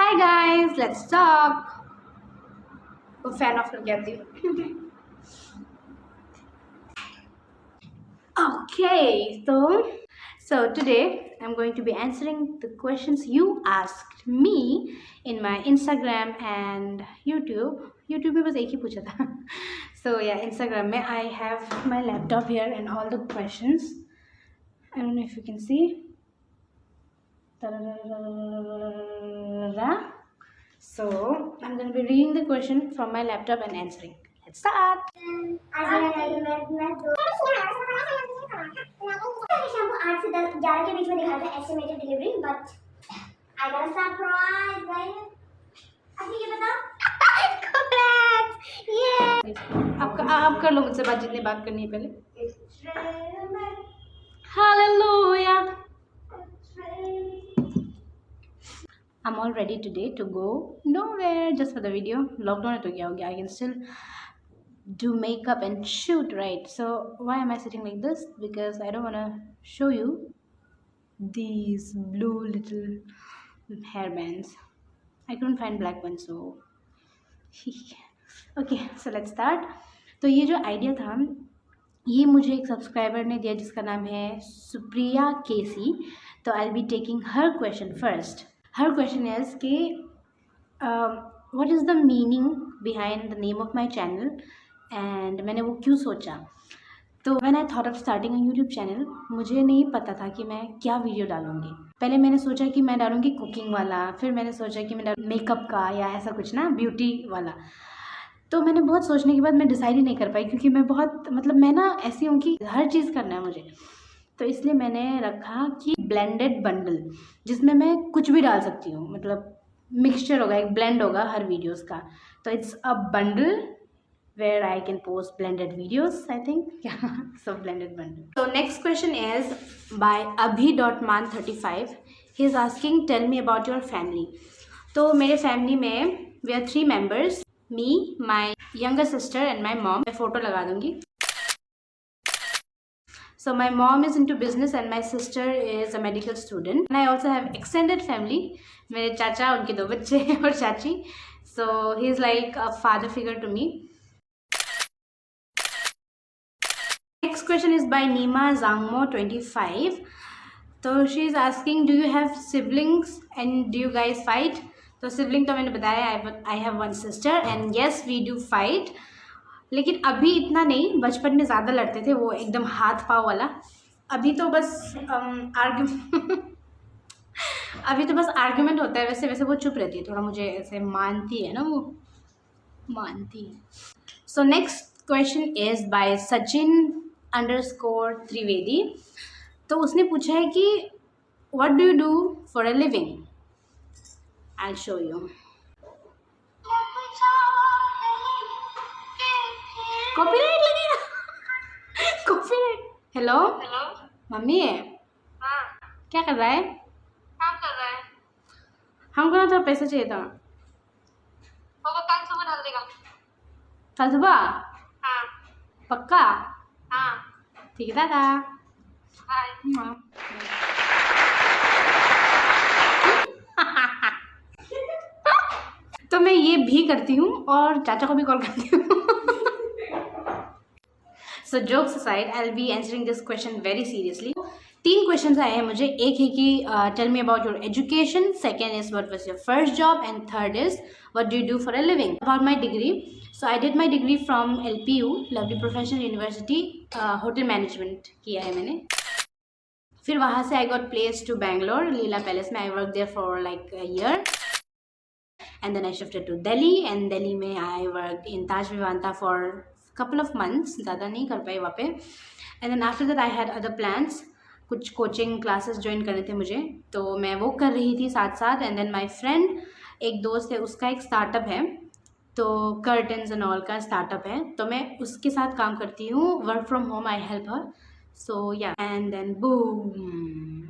Hi guys, let's talk. वो fan off करके आती हूँ. Okay, so today I'm going to be answering the questions you asked me in my Instagram and YouTube. YouTube में बस एक ही पूछा था. So yeah, Instagram में I have my laptop here and all the questions. I don't know if you can see. So I'm going to be reading the question from my laptop and answering. Let's start. शाम को 8 से 11 के बीच में दिखा था estimated delivery but I got a surprise guys. अब ये बताओ कॉन्ग्रेट्स ये आप कर लो मुझसे बात जितनी बात करनी है पहले. Hallelujah. I'm all ready today to go nowhere just for the video. Lockdown है तो क्या हो गया? I can still do makeup and shoot, right? So why am I sitting like this? Because I don't want to show you these blue little hair bands. I couldn't find black ones, so okay. So let's start. तो ये जो idea था ये मुझे एक subscriber ने दिया जिसका नाम है सुप्रिया केसी. तो I will be taking her question first. Her question is कि what is the meaning behind the name of my channel and मैंने वो क्यों सोचा. तो when I thought of starting a YouTube channel मुझे नहीं पता था कि मैं क्या वीडियो डालूँगी. पहले मैंने सोचा कि मैं डालूँगी कुकिंग वाला, फिर मैंने सोचा कि मैं डालूँ मेकअप का या ऐसा कुछ ना ब्यूटी वाला. तो मैंने बहुत सोचने के बाद मैं डिसाइड ही नहीं कर पाई क्योंकि मैं बहुत मैं ना ऐसी हूँ कि हर चीज़ करना है मुझे. तो इसलिए मैंने रखा कि ब्लेंडेड बंडल जिसमें मैं कुछ भी डाल सकती हूँ. मिक्सचर होगा, एक ब्लेंड होगा हर वीडियोस का. तो it's a bundle where I can post blended videos, I think. Yeah, so blended bundle. So next question is by abhi.man35. He is asking, tell me about your family. तो मेरे family में we are 3 members. Me, my younger sister and my mom. मैं photo लगा दूंगी. So my mom is into business and my sister is a medical student. And I also have extended family. मेरे चाचा, उनके 2 बच्चे और चाची. So he is like a father figure to me. Next question is by Nima Zangmo 25. So she is asking, do you have siblings and do you guys fight? तो sibling तो मैंने बताया, I have one sister and yes we do fight. लेकिन अभी इतना नहीं, बचपन में ज़्यादा लड़ते थे, वो एकदम हाथ पाँव वाला. अभी तो बस अभी तो बस आर्ग्यूमेंट होता है. वैसे वैसे वो चुप रहती है, थोड़ा मुझे ऐसे मानती है ना, वो मानती है. सो next question is by Sachin_Trivedi. तो उसने पूछा है कि what do you do for a living. I show you. Copyright लगेगा. कॉपीराइट. हेलो हेलो मम्मी है. हाँ क्या कर रहा है. काम कर रहा है. हमको ना थोड़ा पैसा चाहिए था. होगा कल सुबह डाल देगा. कल सुबह. हाँ पक्का. हाँ ठीक है दादा. बाय. तो मैं ये भी करती हूँ और चाचा को भी कॉल करती हूँ. So jokes aside I will be answering this question very seriously. 3 question आए हैं मुझे. एक है कि tell me about your education, second is what was your first job and third is what do you do for a living. About my degree, so I did my degree from LPU, Lovely Professional University. Hotel management किया है मैंने. फिर वहाँ से I got place to Bangalore, Leela Palace में. I work there for like a year and then I shifted to Delhi and Delhi में I worked in Taj Vivanta for couple of months. ज़्यादा नहीं कर पाई वहाँ पे. And then after that I had other plans. कुछ coaching classes join करने थे मुझे, तो मैं वो कर रही थी साथ साथ. एंड देन माई फ्रेंड, एक दोस्त है, उसका एक स्टार्टअप है, तो कर्टन्स एंड ऑल का स्टार्टअप है, तो मैं उसके साथ काम करती हूँ. Work from home, I help her. So yeah and then boom,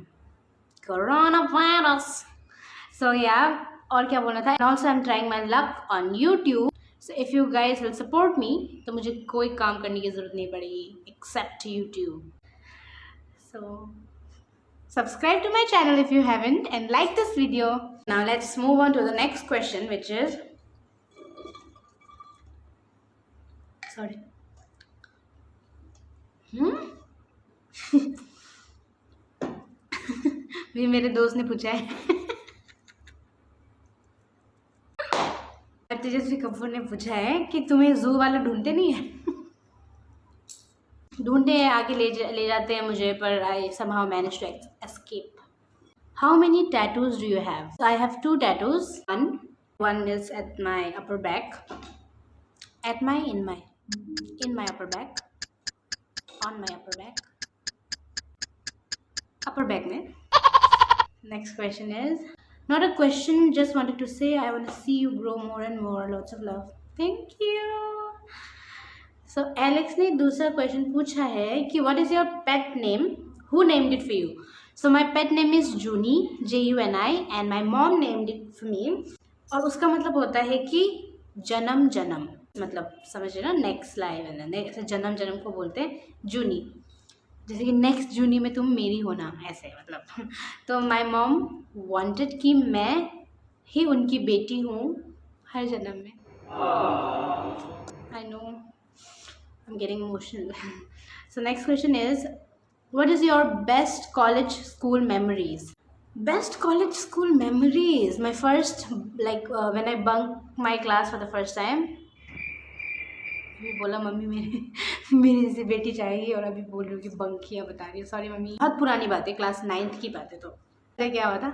corona virus. So yeah और क्या बोलना था. Also I am trying my luck on YouTube. So if you guys will support me तो मुझे कोई काम करने की ज़रूरत नहीं पड़ेगी except YouTube. So subscribe to my channel if you haven't and like this video. Now let's move on to the next question, which is, sorry, भी मेरे दोस्त ने पूछा है तेजस्वी कपूर ने पूछा है कि तुम्हें जू वाले ढूंढते नहीं है ढूंढते हैं, आगे ले जाते हैं मुझे, पर आई somehow managed to escape. How many tattoos do you have? So I have 2 tattoos. One is at my upper back, at my in my upper back, on my upper back में. Next question is not a question, just wanted to say I want to see you grow more and more. Lots of love. Thank you. So Alex ने दूसरा question पूछा है कि what is your pet name? Who named it for you? So my pet name is Juni, Juni, and my mom named it for me. और उसका मतलब होता है कि जन्म जन्म, मतलब समझ रहे ना, नेक्स्ट लाइव ऐसे जन्म जन्म को बोलते हैं जूनी, जैसे कि नेक्स्ट जूनी में तुम मेरी होना, ऐसे मतलब तो माय मॉम वांटेड कि मैं ही उनकी बेटी हूँ हर जन्म में. I know I'm getting emotional. So next question is, what is your best college school memories? Best college school memories. My first, like when I bunked my class for the first time. अभी बोला mummy मेरी से बेटी चाहिए और अभी बोल रही हूँ कि बंक किया, बता रही है. सॉरी मम्मी, बहुत पुरानी बात है, क्लास 9th की बात है. तो क्या हुआ था,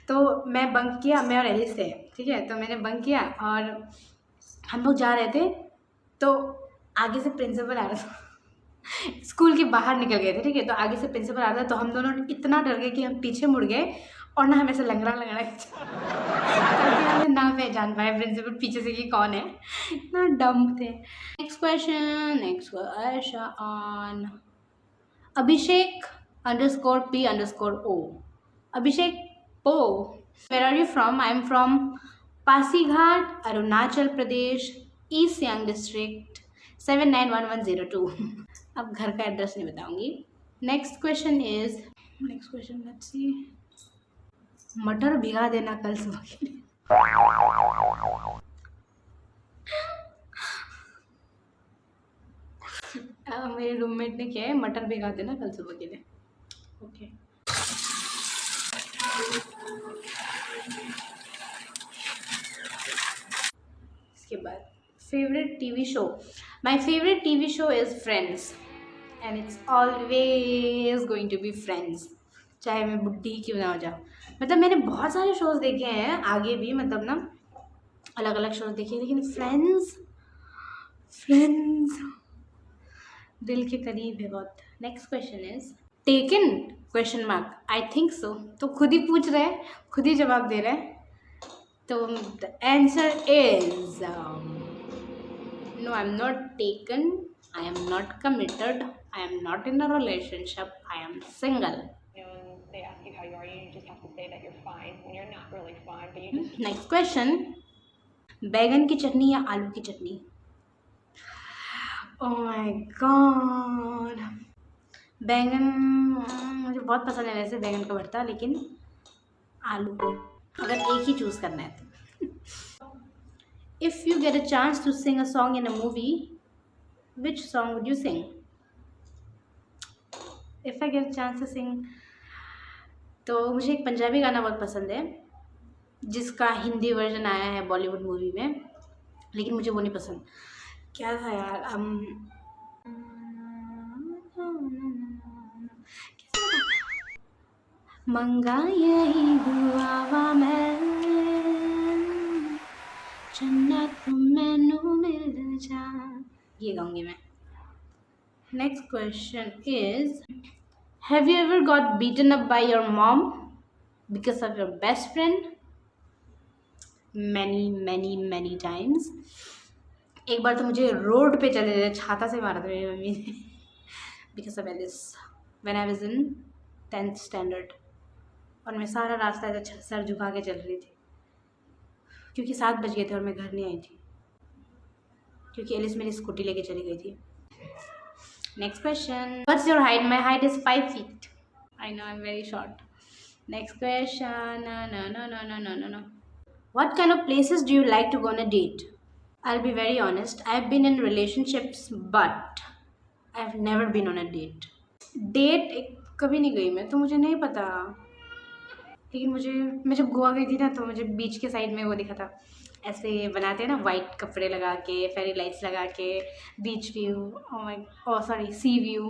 तो मैं बंक किया, मैं और एलिस थे, ठीक है. तो मैंने बंक किया और हम लोग जा रहे थे, तो आगे से प्रिंसिपल आ रहा था. स्कूल के बाहर निकल गए थे, ठीक है. तो आगे से प्रिंसिपल आ रहा था, तो हम दोनों इतना डर गए कि हम पीछे मुड़ गए और ना हम ऐसे लंगड़ा हमें ना पहचान पाए प्रिंसिपल पीछे से कि कौन है, इतना डम थे. Next question on Abhishek _P_O. Abhishek Po, where are you from? I am from Pasighat, Arunachal Pradesh, East Siang District, 791102. अब घर का एड्रेस नहीं बताऊंगी. Next question, let's see. मटर भिगा देना कल सुबह के लिए. मेरे रूममेट ने किया है, मटर भिगा देना कल सुबह के लिए. ओके. इसके बाद favourite TV show. My favourite TV show is Friends, and it's always going to be Friends, चाहे मैं बुढ़ी क्यों ना हो जाऊँ. मतलब मैंने बहुत सारे शोज़ देखे हैं आगे भी, मतलब ना अलग अलग शोज़ देखे, लेकिन फ्रेंड्स दिल के करीब है बहुत. Next question is taken ? I think so. तो खुद ही पूछ रहे हैं, खुद ही जवाब दे रहे हैं. तो the answer is no, I am not taken, I am not committed, I am not in a relationship, I am single. They ask you how you are, you just have to say that you're fine when you're not really fine, but you just. Next question, बैगन की चटनी या आलू की चटनी? ओह my God, बैंगन मुझे बहुत पसंद है वैसे, बैंगन का भरता, लेकिन आलू अगर एक ही चूज़ करना है तो. If you get a chance to sing a song in a movie, which song would you sing? If I get a chance to sing, तो मुझे एक पंजाबी गाना बहुत पसंद है जिसका हिंदी वर्जन आया है बॉलीवुड मूवी में, लेकिन मुझे वो नहीं पसंद. क्या था यार, मंगा यही दुआवा मैं जन्नत मैनू मिल जा, ये गाऊंगी मैं. Next question is have you ever got beaten up by your mom because of your best friend? Many times. एक बार तो मुझे रोड पे चले थे, छाता से मारा था मेरी मम्मी ने because of Alice when I was in 10th standard. और मैं सारा रास्ता ऐसा सर झुका के चल रही थी क्योंकि 7 बज गए थे और मैं घर नहीं आई थी, क्योंकि एलिस मेरी स्कूटी लेके चली गई थी. Next question, what's your height? My height is 5 feet. I know I am very short. Next question. No, no, no, no, no, no, no, no. What kind of places do you like to go on a date? I'll be very honest. I've been in relationships, but I've never been on a date. Date कभी नहीं गई मैं, तो मुझे नहीं पता। लेकिन मुझे, मैं जब गोवा गई थी ना, तो मुझे बीच के साइड में वो दिखा था, ऐसे बनाते हैं ना वाइट कपड़े लगा के, फेरी लाइट्स लगा के, beach view, oh my, oh sorry, sea view,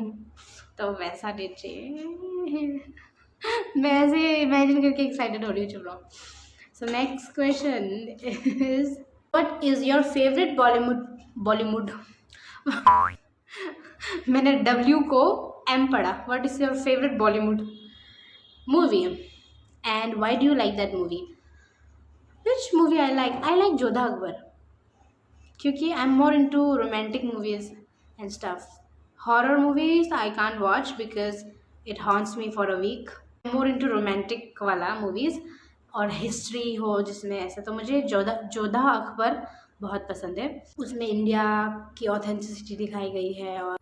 तो वैसा डेट चाहिए। मैं ऐसे इमेजिन करके एक्साइटेड हो रही हूँ, चुप रहो। सो next question is, what is your favourite Bollywood मैंने डब्ल्यू को एम पढ़ा। What is your favourite Bollywood movie and why do you like that movie? Which movie I like? I like Jodha Akbar क्योंकि I'm more into romantic movies and stuff. Horror movies I can't watch because it haunts me for a week. I'm more into romantic वाला movies और history हो जिसमें ऐसा, तो मुझे जोधा अकबर बहुत पसंद है। उसमें इंडिया की ऑथेंटिसिटी दिखाई गई है और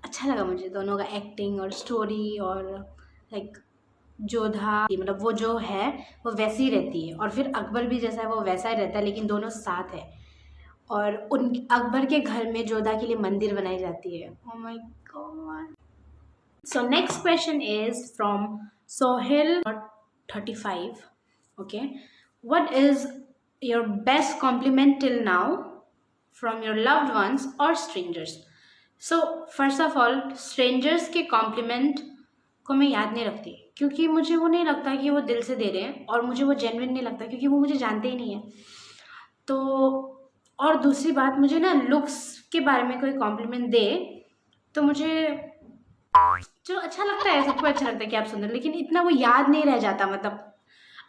अच्छा लगा मुझे दोनों का एक्टिंग और स्टोरी, और लाइक जोधा मतलब वो जो है वो वैसी ही रहती है, और फिर अकबर भी जैसा है वो वैसा ही रहता है, लेकिन दोनों साथ है। और उन अकबर के घर में जोधा के लिए मंदिर बनाई जाती है। Oh my God. So next question is from Sohail 35। Okay, what is your best compliment till now from your loved ones और strangers? So first of all, strangers के कॉम्प्लीमेंट को मैं याद नहीं रखती, क्योंकि मुझे वो नहीं लगता कि वो दिल से दे रहे हैं, और मुझे वो जेन्युइन नहीं लगता क्योंकि वो मुझे जानते ही नहीं है। तो और दूसरी बात, मुझे ना लुक्स के बारे में कोई कॉम्प्लीमेंट दे तो मुझे जो अच्छा लगता है, सबको अच्छा लगता है कि आप सुंदर, लेकिन इतना वो याद नहीं रह जाता। मतलब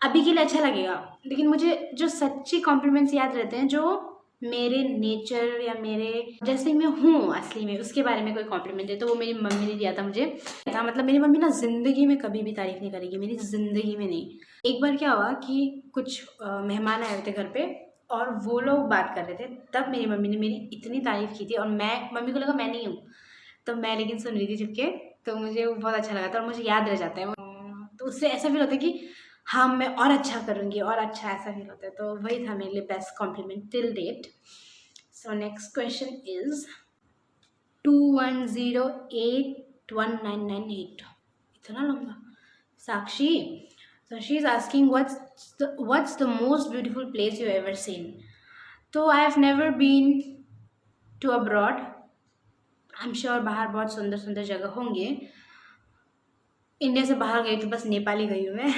अभी के लिए अच्छा लगेगा, लेकिन मुझे जो सच्ची कॉम्प्लीमेंट्स याद रहते हैं, जो मेरे नेचर या मेरे जैसे मैं हूँ असली में, उसके बारे में कोई कॉम्प्लीमेंट है, तो वो मेरी मम्मी ने दिया था मुझे। था मतलब मेरी मम्मी ना ज़िंदगी में कभी भी तारीफ़ नहीं करेगी, मेरी ज़िंदगी में नहीं। एक बार क्या हुआ कि कुछ मेहमान आए थे घर पे, और वो लोग बात कर रहे थे, तब मेरी मम्मी ने मेरी इतनी तारीफ़ की थी, और मैं, मम्मी को लगा मैं नहीं हूँ, तो मैं लेकिन सुन रही थी चुपके, तो मुझे वो बहुत अच्छा लगा था और मुझे याद रह जाता है। तो उससे ऐसा फील होता है कि हाँ मैं और अच्छा करूँगी, और अच्छा ऐसा फील होता है। तो वही था मेरे लिए best compliment till date. So next question is 21081998, इतना लंबा। Sakshi, so she is asking what's the most beautiful place you ever seen? तो I have never been to abroad. I am sure बाहर बहुत सुंदर सुंदर जगह होंगे। इंडिया से बाहर गई तो बस नेपाल ही गई हूँ मैं।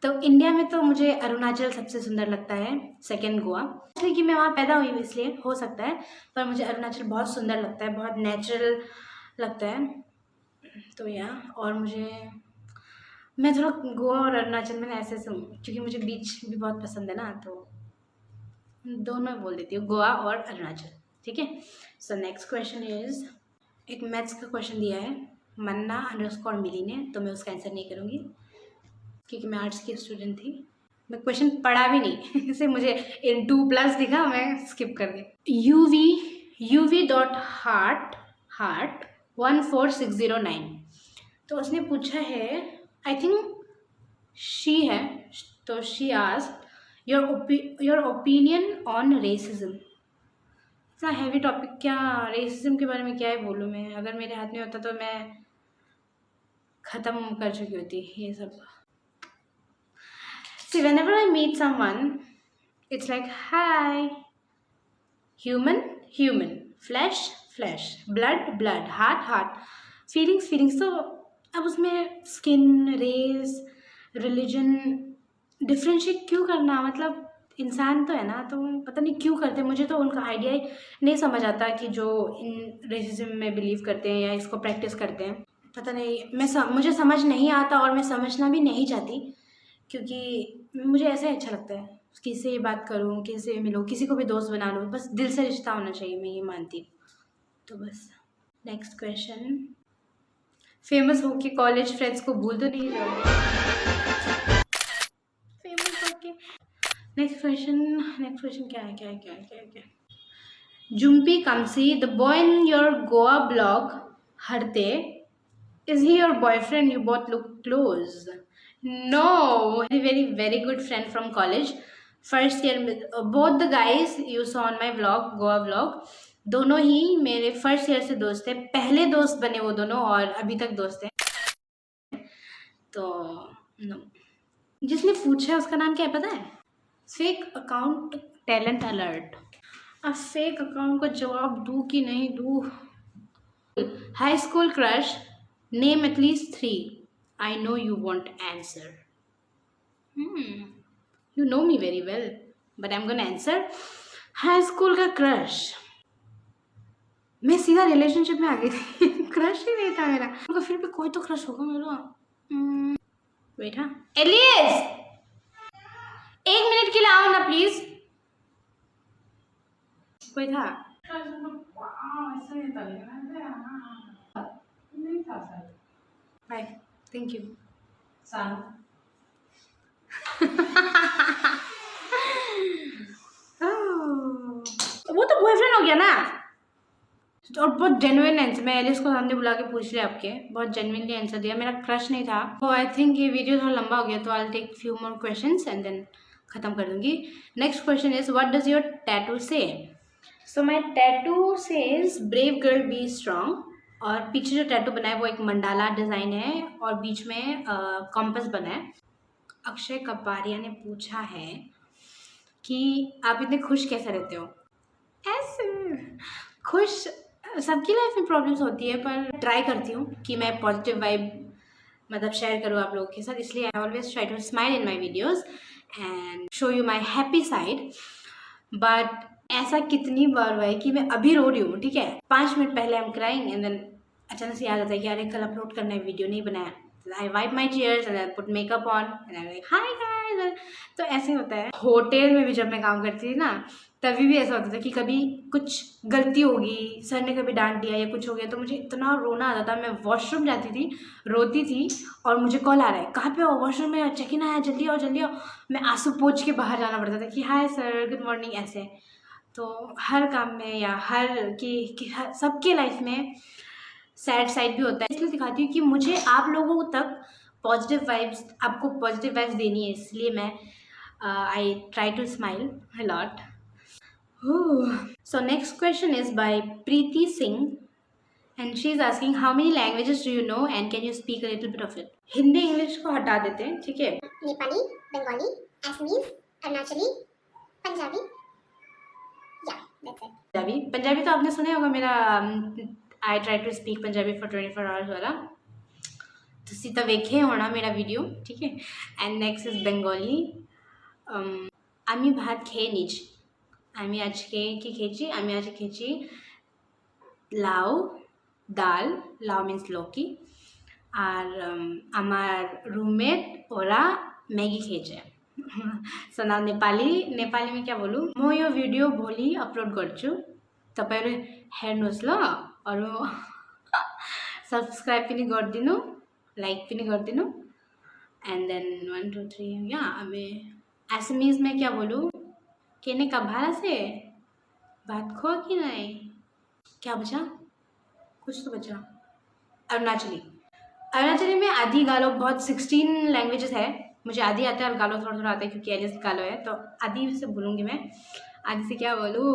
तो इंडिया में तो मुझे अरुणाचल सबसे सुंदर लगता है, सेकंड गोवा, इसलिए कि मैं वहाँ पैदा हुई हूँ इसलिए हो सकता है, पर मुझे अरुणाचल बहुत सुंदर लगता है, बहुत नेचुरल लगता है। तो और मुझे, मैं थोड़ा गोवा और अरुणाचल में ऐसे क्योंकि मुझे बीच भी बहुत पसंद है ना, तो दोनों बोल देती हूँ, गोवा और अरुणाचल। ठीक है। सो नेक्स्ट क्वेश्चन इज, एक मैथ्स का क्वेश्चन दिया है मन्ना अंडरस्कोर मिली ने, तो मैं उसका आंसर नहीं करूँगी क्योंकि मैं आर्ट्स की स्टूडेंट थी। मैं क्वेश्चन पढ़ा भी नहीं इसे मुझे इन 2+ दिखा, मैं स्किप कर दी। uv.heart 14609, तो उसने पूछा है, आई थिंक शी है, तो she asked your opinion on racism. इतना हैवी टॉपिक, क्या रेसिज्म के बारे में क्या है बोलूँ मैं? अगर मेरे हाथ में होता तो मैं ख़त्म कर चुकी होती ये सब। See, whenever I meet someone, it's like, hi, human, human, flesh, flesh, blood, blood, heart, heart, feelings, feelings. तो अब उसमें स्किन, रेस, रिलीजन डिफ्रेंशिएट क्यों करना? मतलब इंसान तो है ना, तो पता नहीं क्यों करते। मुझे तो उनका आइडिया ही नहीं समझ आता कि जो इन रेसिज्म में बिलीव करते हैं या इसको प्रैक्टिस करते हैं। पता नहीं, मुझे समझ नहीं आता, और मैं समझना भी नहीं चाहती, क्योंकि मुझे ऐसे अच्छा लगता है, किसी से बात करूँ, किसी से मिलूँ, किसी को भी दोस्त बना लूँ, बस दिल से रिश्ता होना चाहिए, मैं ये मानती हूँ। तो बस। नेक्स्ट क्वेश्चन, फेमस होके कॉलेज फ्रेंड्स को भूल तो नहीं रहे? फेमस होके। नेक्स्ट क्वेश्चन क्या है? जुम्पी कमसी, the boy in your Goa blog हरते, is he your boyfriend? You both look close. No, very very good friend from college. First year में both the guys you saw on my vlog Goa vlog, दोनों ही मेरे first year से दोस्त थे, पहले दोस्त बने वो दोनों और अभी तक दोस्त हैं। तो नो, जिसने पूछा है उसका नाम क्या है पता है? Fake account talent alert. अब फेक अकाउंट को जवाब दूँ कि नहीं दूँ? High school crush, name at least 3। I know you want answer. You know me very well, but I'm gonna answer. High school का क्रश, मैं सीधा रिलेशनशिप में आ गई थी। क्रश ही नहीं था मेरा, तो फिर भी कोई तो क्रश होगा मेरा। वेट, हाँ एलियस, 1 मिनट के लिए आओ ना प्लीज। कोई था? Bye, thank you. वो तो बॉयफ्रेंड हो गया ना। और बहुत जेन्युइन आंसर, मैं एलिस को सामने बुला के पूछ लिया, आपके बहुत जेन्युइनली आंसर दिया, मेरा क्रश नहीं था। तो आई थिंक ये वीडियो थोड़ा लंबा हो गया, तो I take few more questions and then खत्म कर दूंगी। Next question is what does your tattoo say? So my tattoo says brave girl be strong, और पीछे जो टैटू बना है वो एक मंडाला डिजाइन है और बीच में कॉम्पस बना है। अक्षय कपारिया ने पूछा है कि आप इतने खुश कैसे रहते हो? ऐसे खुश, सबकी लाइफ में प्रॉब्लम्स होती है, पर ट्राई करती हूँ कि मैं पॉजिटिव वाइब मतलब शेयर करूँ आप लोगों के साथ, इसलिए I always try to smile in my videos and show you my happy side. But ऐसा कितनी बार हुआ है कि मैं अभी रो रही हूँ, ठीक है, 5 मिनट पहले I am crying and then अचानक से याद आता है कि अरे कल अपलोड करना है, वीडियो नहीं बनाया। I wipe my tears and I put makeup on and I like hi guys. तो ऐसे होता है। होटल में भी जब मैं काम करती थी ना, तभी भी ऐसा होता था कि कभी कुछ गलती होगी, सर ने कभी डांट दिया या कुछ हो गया, तो मुझे इतना रोना आता था, मैं वॉशरूम जाती थी, रोती थी और मुझे कॉल आ रहा है, कहाँ पे हो? वॉशरूम में, चेक इन आया, जल्दी आओ जल्दी आओ। मैं आंसू पोंछ के बाहर जाना पड़ता था कि हाय सर, गुड मॉर्निंग, ऐसे। तो हर काम में या सबके लाइफ में सैड साइड भी होता है, इसलिए दिखाती हूँ कि मुझे आप लोगों तक पॉजिटिव वाइब्स, आपको पॉजिटिव वाइब्स देनी है, इसलिए मैं I try to smile a lot. So next question is by Preeti Singh and she is asking how many languages do you know and can you speak a little bit of it? Hindi English को हटा देते हैं, ठीक है? नेपाली, बंगाली, असमीज, अरुणाचली, पंजाबी, या that's it. Punjabi तो आपने सुना होगा मेरा I try to speak Punjabi for 24 hours वाला, तुसी तो वेखे होना मेरा वीडियो, ठीक है। एंड नेक्स्ट इज बंगाली, আমি ভাত খেয়ে নিচ্ছি, আমি আজকে কি খেয়েছি, আমি আজকে খেয়েছি লাউ, ডাল, লাউ মিন্স লৌকি, আর আমার रूममेट ওরা मैगी খেয়েছে। सो नाउ नेपाली, नेपाली में क्या बोलूँ, म यो भिडियो भोलि अपलोड गर्छु, तपाईँहरू हेर्नुहोस् ल, अरू सब्सक्राइब पनि गरिदिनु, लाइक पनि गरिदिनु एंड देन 1 2 3 या अभी एसमीज में क्या बोलूँ, कहने का भाड़ा से बात खो कि नहीं, क्या बचा, कुछ तो बचा। अरुणाचली, अरुणाचली में आधी गालो, बहुत 16 लैंग्वेजेस है, मुझे आधी आता है और गालो थोड़ा थोड़ा आता है क्योंकि एलिस गालो है, तो आधी से बोलूँगी मैं। आधी से क्या बोलूँ,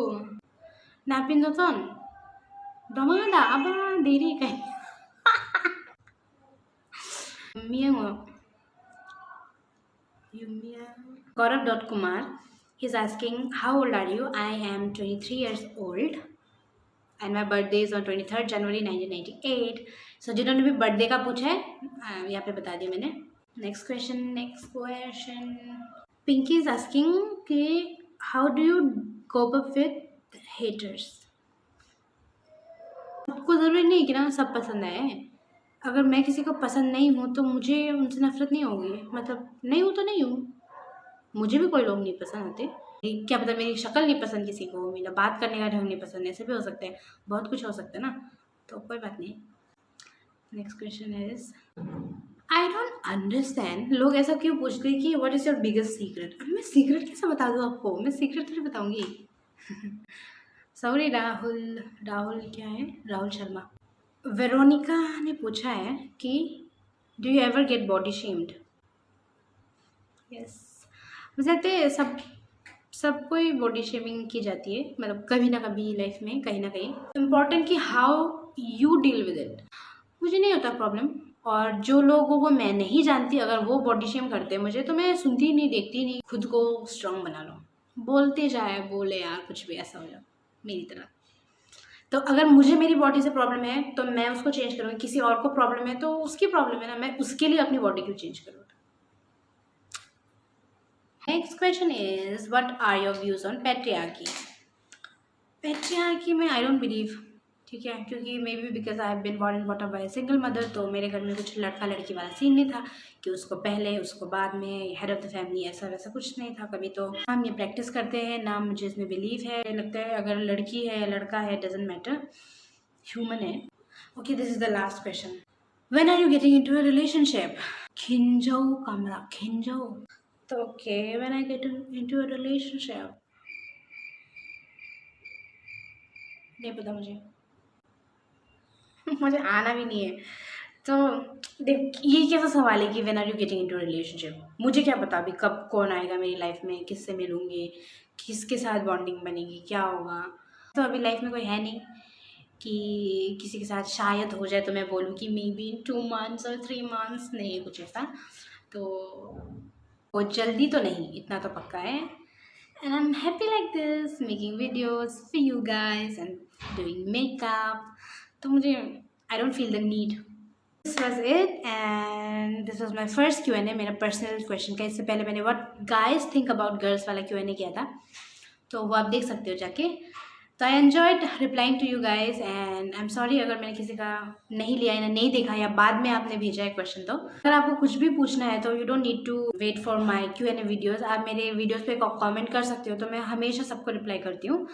नापिन दोतन डमादा अब देरी कहीं Gaurav.Kumar, he's asking how old are you? I am 23 years old and my birthday is on 23rd January 1998. So जिन्होंने भी बर्थडे का पूछा है यहाँ पे बता दिया मैंने। Next question Pinky is asking कि how do you cope up with haters? सबको ज़रूरी नहीं कि ना सब पसंद आए, अगर मैं किसी को पसंद नहीं हूँ तो मुझे उनसे नफरत नहीं होगी, मतलब नहीं हूँ तो नहीं हूँ, मुझे भी कोई लोग नहीं पसंद आते, क्या पता मेरी शक्ल नहीं पसंद किसी को, मेरा बात करने का ढंग नहीं पसंद, ऐसे भी हो सकते हैं, बहुत कुछ हो सकता है ना, तो कोई बात नहीं। Next question is I don't understand, लोग ऐसा क्यों पूछते हैं कि what is your biggest secret? अभी मैं सीक्रेट कैसे बता दूँ आपको, मैं सीक्रेट थोड़ी बताऊँगी। सॉरी राहुल क्या है, राहुल शर्मा। वेरोनिका ने पूछा है कि do you ever get body shamed? Yes, मुझे लगता है सबको ही बॉडी शेमिंग की जाती है, मतलब कभी ना कभी लाइफ में, कहीं ना कहीं। इम्पॉर्टेंट कि how you deal with it. मुझे नहीं होता प्रॉब्लम, और जो लोगों को मैं नहीं जानती अगर वो बॉडी शेम करते हैं मुझे, तो मैं सुनती ही नहीं, देखती ही नहीं। खुद को स्ट्रांग बना लो, बोलते जाए, बोले यार, कुछ भी ऐसा हो जाए मेरी तरह। तो अगर मुझे मेरी बॉडी से प्रॉब्लम है तो मैं उसको चेंज करूँगी, किसी और को प्रॉब्लम है तो उसकी प्रॉब्लम है ना, मैं उसके लिए अपनी बॉडी क्यों चेंज करूँ। Next question is, what are your views on patriarchy. Patriarchy में आई डोंट बिलीव, ठीक है, क्योंकि maybe because I have been born and bought up by a single mother, तो मेरे घर में कुछ लड़का लड़की वाला सीन नहीं था कि उसको पहले उसको बाद में, हेड ऑफ द फैमिली, ऐसा वैसा कुछ नहीं था कभी। तो हम ये प्रैक्टिस करते हैं ना, मुझे इसमें बिलीव है। लगता है अगर लड़की है लड़का है, डजेंट मैटर, ह्यूमन है। Okay, this is the last question, when are you getting into a relationship. खिंजो कमरा खिंजो। तो okay, when I get into a relationship, नहीं पता मुझे। मुझे आना भी नहीं है। तो देख, ये कैसा सवाल है कि when are you getting into relationship, मुझे क्या पता अभी कब कौन आएगा मेरी लाइफ में, किससे मिलूंगी, किसके साथ बॉन्डिंग बनेगी, क्या होगा। तो अभी लाइफ में कोई है नहीं कि किसी के साथ शायद हो जाए तो मैं बोलूँ कि मे बी इन 2 months और 3 months, नहीं कुछ ऐसा। तो वो जल्दी तो नहीं, इतना तो पक्का है। And I'm happy like this, making videos for you guys and doing makeup. तो मुझे, I don't feel the need. This was it, and this was my first Q&A, मेरा पर्सनल क्वेश्चन का। इससे पहले मैंने what guys think about girls वाला Q&A किया था, तो वो आप देख सकते हो जाके। तो I enjoyed replying to you guys, and I am sorry अगर मैंने किसी का नहीं लिया या नहीं देखा, या बाद में आपने भेजा है क्वेश्चन। तो अगर आपको कुछ भी पूछना है तो you don't need to wait for my Q&A videos, आप मेरे वीडियोज़ पे कमेंट कर सकते हो, तो मैं हमेशा सबको रिप्लाई करती हूँ।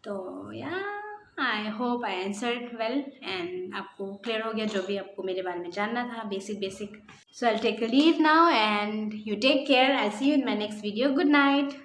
तो या I hope I answered well, and आपको क्लियर हो गया जो भी आपको मेरे बारे में जानना था, basic. So I take a leave now, and you take care, I see you in my next video. Good night.